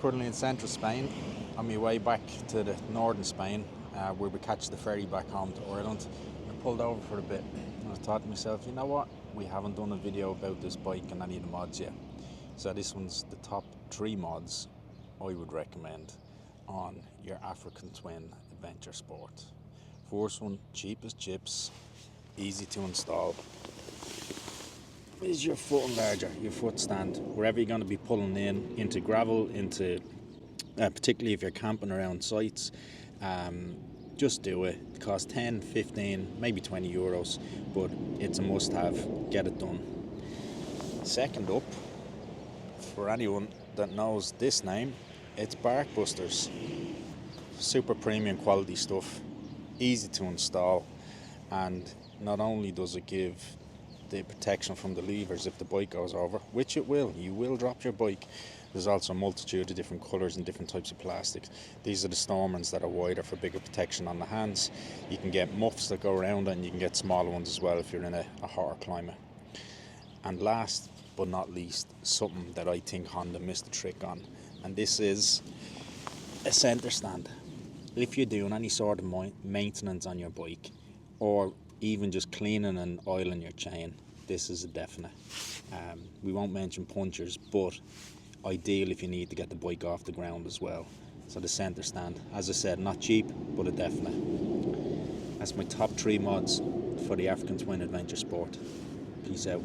currently in central Spain, on my way back to the northern Spain, where we catch the ferry back home to Ireland. I pulled over for a bit and I thought to myself, you know what, we haven't done a video about this bike and any of the mods yet. So this one's the top 3 mods I would recommend on your African Twin adventure sport. First one, cheap as chips, easy to install, is your foot enlarger, your Footstand. Wherever you're going to be pulling into gravel, into particularly if you're camping around sites, just do it. It costs 10, 15, maybe 20 euros, but it's a must-have. Get it done. Second up, for anyone that knows this name, it's Barkbusters. Super premium quality stuff, easy to install, and not only does it give the protection from the levers if the bike goes over, which it will, you will drop your bike. There's also a multitude of different colours and different types of plastics. These are the Stormers that are wider for bigger protection on the hands. You can get muffs that go around and you can get smaller ones as well if you're in a hotter climate. And last but not least, something that I think Honda missed a trick on, and this is a centre stand. If you're doing any sort of maintenance on your bike, or even just cleaning and oiling your chain, this is a definite. We won't mention punctures, but ideal if you need to get the bike off the ground as well. So the centre stand, as I said, not cheap, but a definite. That's my top 3 mods for the African Twin adventure sport. Peace out.